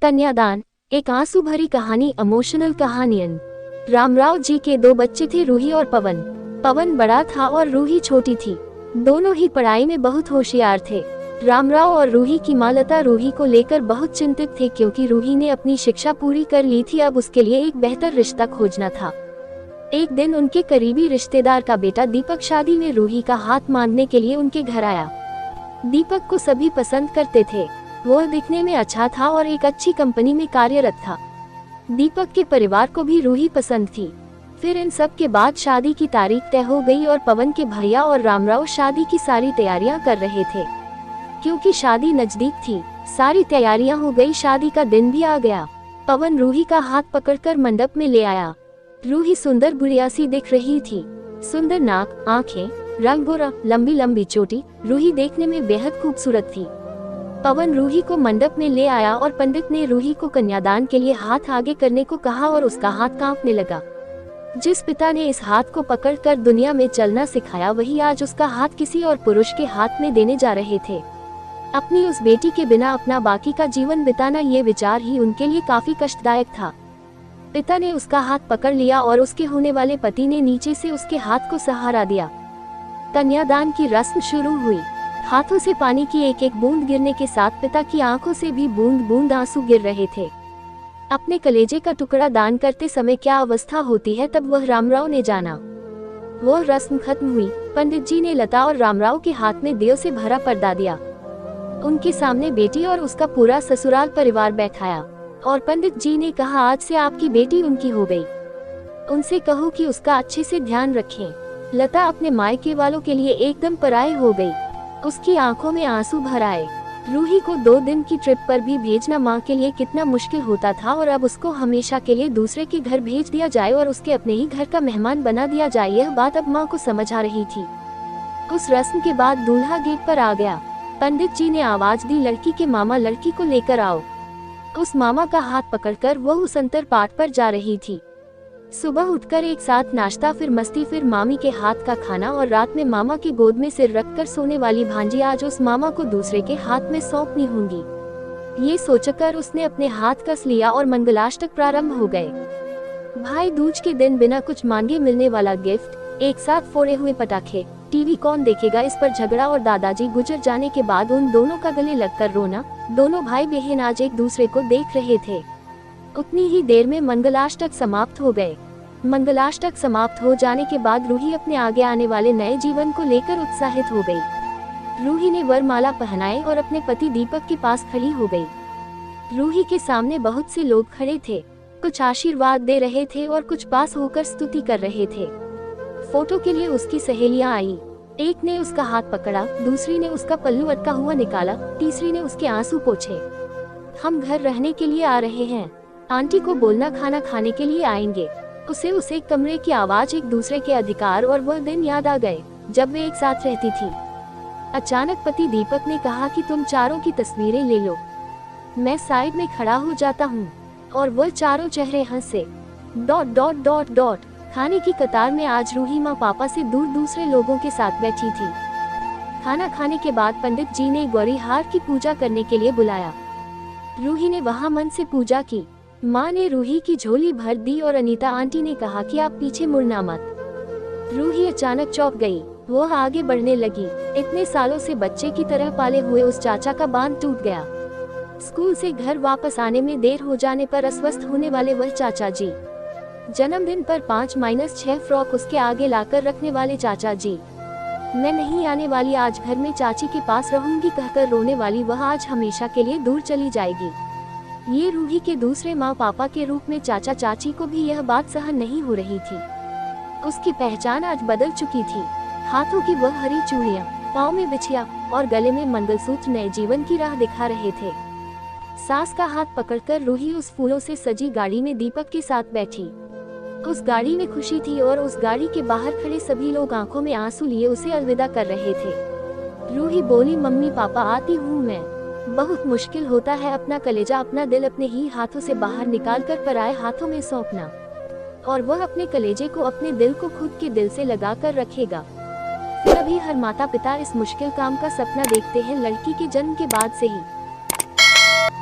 कन्यादान, एक आंसू भरी कहानी, इमोशनल कहानियन। रामराव जी के दो बच्चे थे, रूही और पवन। पवन बड़ा था और रूही छोटी थी। दोनों ही पढ़ाई में बहुत होशियार थे। रामराव और रूही की मां लता रूही को लेकर बहुत चिंतित थे, क्योंकि रूही ने अपनी शिक्षा पूरी कर ली थी। अब उसके लिए एक बेहतर रिश्ता खोजना था। एक दिन उनके करीबी रिश्तेदार का बेटा दीपक शादी में रूही का हाथ मांगने के लिए उनके घर आया। दीपक को सभी पसंद करते थे। वह दिखने में अच्छा था और एक अच्छी कंपनी में कार्यरत था। दीपक के परिवार को भी रूही पसंद थी। फिर इन सब के बाद शादी की तारीख तय हो गई और पवन के भैया और रामराव शादी की सारी तैयारियां कर रहे थे। क्योंकि शादी नजदीक थी, सारी तैयारियां हो गई। शादी का दिन भी आ गया। पवन रूही का हाथ पकड़कर मंडप में ले आया। रूही सुंदर गुड़िया सी दिख रही थी। सुंदर नाक, आंखें, रंग गोरा, लंबी लंबी चोटी। रूही देखने में बेहद खूबसूरत थी। पवन रूही को मंडप में ले आया और पंडित ने रूही को कन्यादान के लिए हाथ आगे करने को कहा और उसका हाथ कांपने लगा। जिस पिता ने इस हाथ को पकड़कर दुनिया में चलना सिखाया, वही आज उसका हाथ किसी और पुरुष के हाथ में देने जा रहे थे। अपनी उस बेटी के बिना अपना बाकी का जीवन बिताना, ये विचार ही उनके लिए काफी कष्टदायक था। पिता ने उसका हाथ पकड़ लिया और उसके होने वाले पति ने नीचे से उसके हाथ को सहारा दिया। कन्यादान की रस्म शुरू हुई। हाथों से पानी की एक एक बूंद गिरने के साथ पिता की आंखों से भी बूंद बूंद आंसू गिर रहे थे। अपने कलेजे का टुकड़ा दान करते समय क्या अवस्था होती है, तब वह रामराव ने जाना। वह रस्म खत्म हुई। पंडित जी ने लता और रामराव के हाथ में देव से भरा पर्दा दिया। उनके सामने बेटी और उसका पूरा ससुराल परिवार बैठाया और पंडित जी ने कहा, आज से आपकी बेटी उनकी हो गई। उनसे कहो कि उसका अच्छे से ध्यान रखें। लता अपने मायके वालों के लिए एकदम पराये हो गई। उसकी आंखों में आंसू भर आए। रूही को 2 दिन की ट्रिप पर भी भेजना माँ के लिए कितना मुश्किल होता था, और अब उसको हमेशा के लिए दूसरे के घर भेज दिया जाए और उसके अपने ही घर का मेहमान बना दिया जाए, यह बात अब माँ को समझ आ रही थी। उस रस्म के बाद दूल्हा गेट पर आ गया। पंडित जी ने आवाज दी, लड़की के मामा लड़की को लेकर आओ। उस मामा का हाथ पकड़कर वह उस अंतर पाठ पर जा रही थी। सुबह उठकर एक साथ नाश्ता, फिर मस्ती, फिर मामी के हाथ का खाना और रात में मामा की गोद में सिर रखकर सोने वाली भांजी आज उस मामा को दूसरे के हाथ में सौंपनी होंगी। ये सोचकर उसने अपने हाथ कस लिया और मंगलाष्टक प्रारंभ हो गए। भाई दूज के दिन बिना कुछ मांगे मिलने वाला गिफ्ट, एक साथ फोड़े हुए पटाखे, टीवी कौन देखेगा इस पर झगड़ा और दादाजी गुजर जाने के बाद उन दोनों का गले लगकर रोना। दोनों भाई बहन आज एक दूसरे को देख रहे थे। उतनी ही देर में मंगलाष्टक समाप्त हो गए। मंगलाष्टक समाप्त हो जाने के बाद रूही अपने आगे आने वाले नए जीवन को लेकर उत्साहित हो गई। रूही ने वरमाला पहनाई और अपने पति दीपक के पास खड़ी हो गई। रूही के सामने बहुत से लोग खड़े थे। कुछ आशीर्वाद दे रहे थे और कुछ पास होकर स्तुति कर रहे थे। फोटो के लिए उसकी सहेलियां आई। एक ने उसका हाथ पकड़ा, दूसरी ने उसका पल्लू अटका हुआ निकाला, तीसरी ने उसके आंसू पोंछे। हम घर रहने के लिए आ रहे हैं, आंटी को बोलना खाना खाने के लिए आएंगे। उसे कमरे की आवाज, एक दूसरे के अधिकार और वह दिन याद आ गए जब वे एक साथ रहती थी। अचानक पति दीपक ने कहा कि तुम चारों की तस्वीरें ले लो। मैं साइड में खड़ा हो जाता हूँ। और वह चारों चेहरे हंसे। ... खाने की कतार में आज रूही माँ पापा से दूर दूसरे लोगों के साथ बैठी थी। खाना खाने के बाद पंडित जी ने गौरी हार की पूजा करने के लिए बुलाया। रूही ने वहाँ मन से पूजा की। माँ ने रूही की झोली भर दी और अनीता आंटी ने कहा कि आप पीछे मुड़ना मत। रूही अचानक चौंक गई। वह आगे बढ़ने लगी। इतने सालों से बच्चे की तरह पाले हुए उस चाचा का बांध टूट गया। स्कूल से घर वापस आने में देर हो जाने पर अस्वस्थ होने वाले वह चाचा जी, जन्मदिन पर 5-6 फ्रॉक उसके आगे लाकर रखने वाले चाचा जी, मैं नहीं आने वाली आज घर में, चाची के पास रहूंगी कहकर रोने वाली वह आज हमेशा के लिए दूर चली जाएगी। ये रूही के दूसरे माँ पापा के रूप में चाचा चाची को भी यह बात सहन नहीं हो रही थी। उसकी पहचान आज बदल चुकी थी। हाथों की वह हरी चूड़ियाँ, पाँव में बिछिया और गले में मंगलसूत्र नए जीवन की राह दिखा रहे थे। सास का हाथ पकड़कर रूही उस फूलों से सजी गाड़ी में दीपक के साथ बैठी। उस गाड़ी में खुशी थी और उस गाड़ी के बाहर खड़े सभी लोग आंखों में आंसू लिए उसे अलविदा कर रहे थे। रूही बोली, मम्मी पापा आती हूँ मैं। बहुत मुश्किल होता है अपना कलेजा, अपना दिल अपने ही हाथों से बाहर निकालकर पराये हाथों में सौंपना, और वह अपने कलेजे को, अपने दिल को खुद के दिल से लगा कर रखेगा। फिर अभी हर माता पिता इस मुश्किल काम का सपना देखते हैं लड़की के जन्म के बाद से ही।